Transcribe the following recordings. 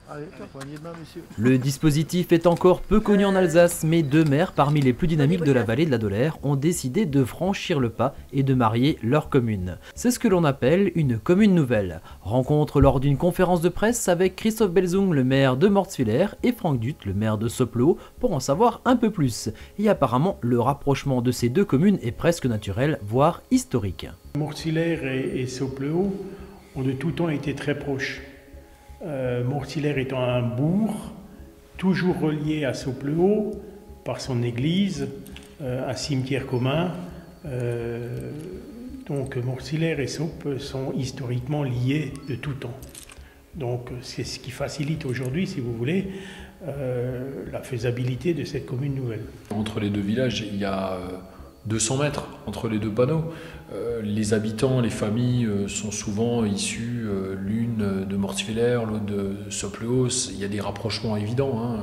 Allez, tiens, poignée de main, messieurs. Le dispositif est encore peu connu en Alsace, mais deux maires parmi les plus dynamiques de la vallée de la Dolère ont décidé de franchir le pas et de marier leur commune. C'est ce que l'on appelle une commune nouvelle. Rencontre lors d'une conférence de presse avec Christophe Belzung, le maire de Mortswiller, et Franck Dutt, le maire de Sopleau, pour en savoir un peu plus. Et apparemment, le rapprochement de ces deux communes est presque naturel, voire historique. Mortswiller et Sopleau ont de tout temps été très proches. Mortswiller étant un bourg, toujours relié à Sopleau par son église, un cimetière commun. Donc Mortswiller et Sopleau sont historiquement liés de tout temps. Donc c'est ce qui facilite aujourd'hui, si vous voulez, la faisabilité de cette commune nouvelle. Entre les deux villages, il y a 200 mètres entre les deux panneaux. Les habitants, les familles sont souvent issus, l'une de Mortswiller, l'autre de Sopleau. Il y a des rapprochements évidents, hein.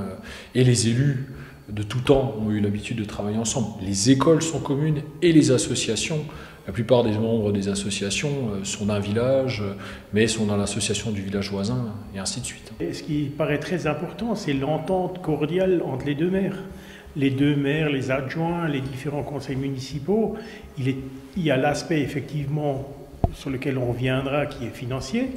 Et les élus de tout temps ont eu l'habitude de travailler ensemble. Les écoles sont communes et les associations. La plupart des membres des associations sont d'un village, mais sont dans l'association du village voisin, et ainsi de suite. Et ce qui paraît très important, c'est l'entente cordiale entre les deux maires. Les deux maires, les adjoints, les différents conseils municipaux. Il y a l'aspect effectivement sur lequel on reviendra qui est financier,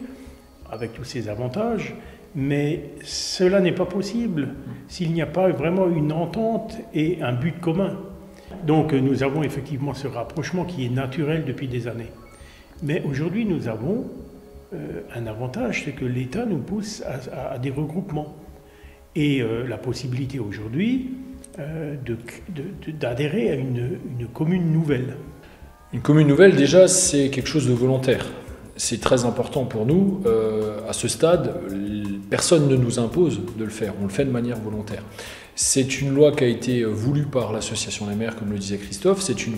avec tous ses avantages, mais cela n'est pas possible s'il n'y a pas vraiment une entente et un but commun. Donc nous avons effectivement ce rapprochement qui est naturel depuis des années. Mais aujourd'hui nous avons un avantage, c'est que l'État nous pousse à des regroupements. Et la possibilité aujourd'hui d'adhérer à une commune nouvelle. Une commune nouvelle, déjà, c'est quelque chose de volontaire. C'est très important pour nous. À ce stade, personne ne nous impose de le faire. On le fait de manière volontaire. C'est une loi qui a été voulue par l'association des maires, comme le disait Christophe. C'est une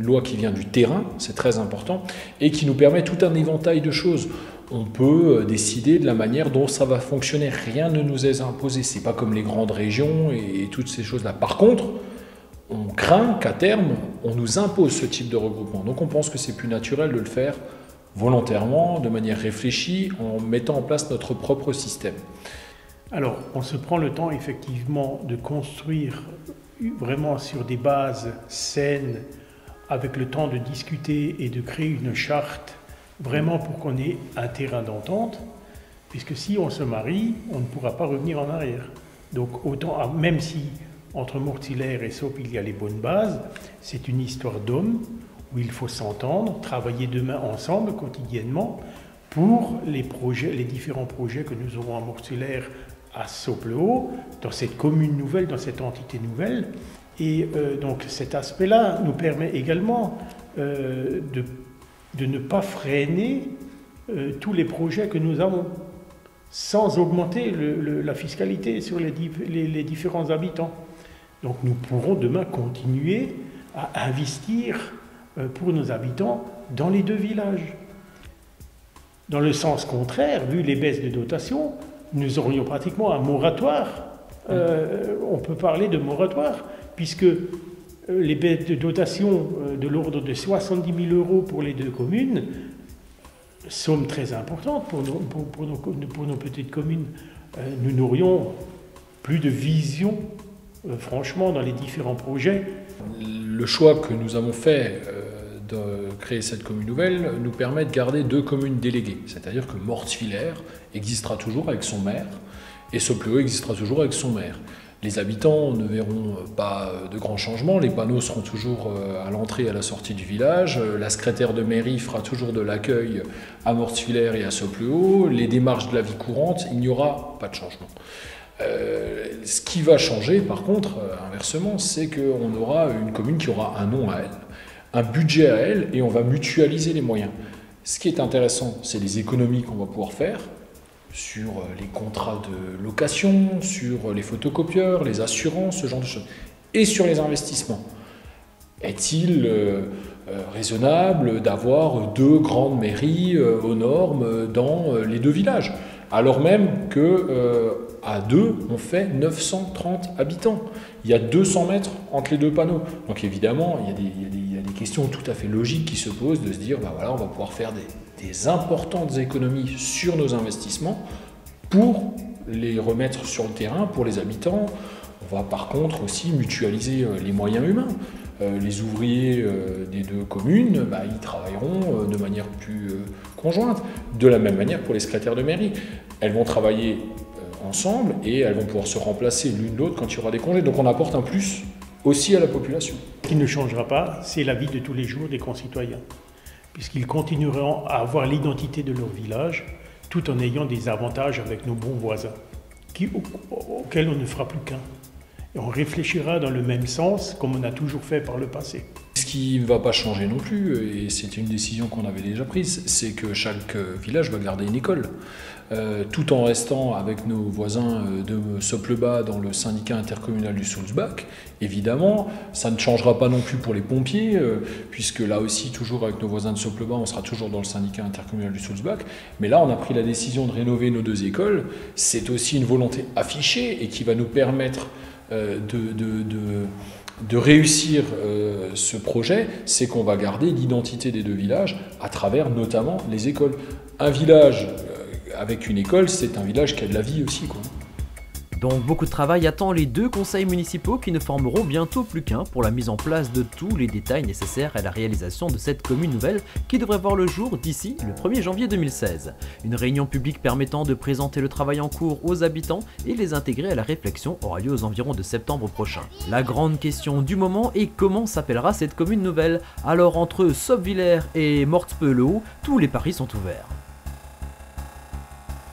loi qui vient du terrain, c'est très important, et qui nous permet tout un éventail de choses. On peut décider de la manière dont ça va fonctionner. Rien ne nous est imposé. C'est pas comme les grandes régions et toutes ces choses-là. Par contre, on craint qu'à terme, on nous impose ce type de regroupement. Donc on pense que c'est plus naturel de le faire volontairement, de manière réfléchie, en mettant en place notre propre système. Alors, on se prend le temps effectivement de construire vraiment sur des bases saines, avec le temps de discuter et de créer une charte, vraiment pour qu'on ait un terrain d'entente, puisque si on se marie, on ne pourra pas revenir en arrière. Donc autant, même si entre Mortswiller et Sop il y a les bonnes bases, c'est une histoire d'hommes où il faut s'entendre, travailler de main ensemble quotidiennement pour les différents projets que nous aurons à Mortswiller, à Sopleau, dans cette commune nouvelle, dans cette entité nouvelle. Et donc cet aspect-là nous permet également de ne pas freiner tous les projets que nous avons, sans augmenter la fiscalité sur les différents habitants. Donc nous pourrons demain continuer à investir pour nos habitants dans les deux villages. Dans le sens contraire, vu les baisses de dotation, nous aurions pratiquement un moratoire. On peut parler de moratoire, puisque les baisses de dotation de l'ordre de 70 000 € pour les deux communes, somme très importante pour nos petites communes. Nous n'aurions plus de vision, franchement, dans les différents projets. Le choix que nous avons fait de créer cette commune nouvelle nous permet de garder deux communes déléguées. C'est-à-dire que Mortswiller existera toujours avec son maire et Sopleau existera toujours avec son maire. Les habitants ne verront pas de grands changements, les panneaux seront toujours à l'entrée et à la sortie du village, la secrétaire de mairie fera toujours de l'accueil à Mortswiller et à Sopleau, les démarches de la vie courante, il n'y aura pas de changement. Ce qui va changer par contre, inversement, c'est qu'on aura une commune qui aura un nom à elle, un budget à elle, et on va mutualiser les moyens. Ce qui est intéressant, c'est les économies qu'on va pouvoir faire sur les contrats de location, sur les photocopieurs, les assurances, ce genre de choses, et sur les investissements. Est-il raisonnable d'avoir deux grandes mairies aux normes dans les deux villages, alors même qu'à deux, on fait 930 habitants. Il y a 200 mètres entre les deux panneaux. Donc évidemment, il y a des questions tout à fait logiques qui se posent de se dire, ben voilà, on va pouvoir faire des importantes économies sur nos investissements pour les remettre sur le terrain pour les habitants. On va par contre aussi mutualiser les moyens humains. Les ouvriers des deux communes, ils travailleront de manière plus conjointe. De la même manière pour les secrétaires de mairie. Elles vont travailler ensemble et elles vont pouvoir se remplacer l'une l'autre quand il y aura des congés. Donc on apporte un plus aussi à la population. Ce qui ne changera pas, c'est la vie de tous les jours des concitoyens, puisqu'ils continueront à avoir l'identité de leur village, tout en ayant des avantages avec nos bons voisins, auxquels on ne fera plus qu'un. Et on réfléchira dans le même sens, comme on a toujours fait par le passé. Ce qui ne va pas changer non plus, et c'est une décision qu'on avait déjà prise, c'est que chaque village va garder une école. Tout en restant avec nos voisins de Soplebas dans le syndicat intercommunal du Soulzbach. Évidemment, ça ne changera pas non plus pour les pompiers, puisque là aussi, toujours avec nos voisins de Soplebas, on sera toujours dans le syndicat intercommunal du Soulzbach. Mais là, on a pris la décision de rénover nos deux écoles. C'est aussi une volonté affichée et qui va nous permettre de réussir ce projet, c'est qu'on va garder l'identité des deux villages à travers notamment les écoles. Un village avec une école, c'est un village qui a de la vie aussi, quoi. Donc beaucoup de travail attend les deux conseils municipaux qui ne formeront bientôt plus qu'un pour la mise en place de tous les détails nécessaires à la réalisation de cette commune nouvelle qui devrait voir le jour d'ici le 1er janvier 2016. Une réunion publique permettant de présenter le travail en cours aux habitants et les intégrer à la réflexion aura lieu aux environs de septembre prochain. La grande question du moment est comment s'appellera cette commune nouvelle. Alors entre Soppwiller et Mortspe-le-Haut, tous les paris sont ouverts.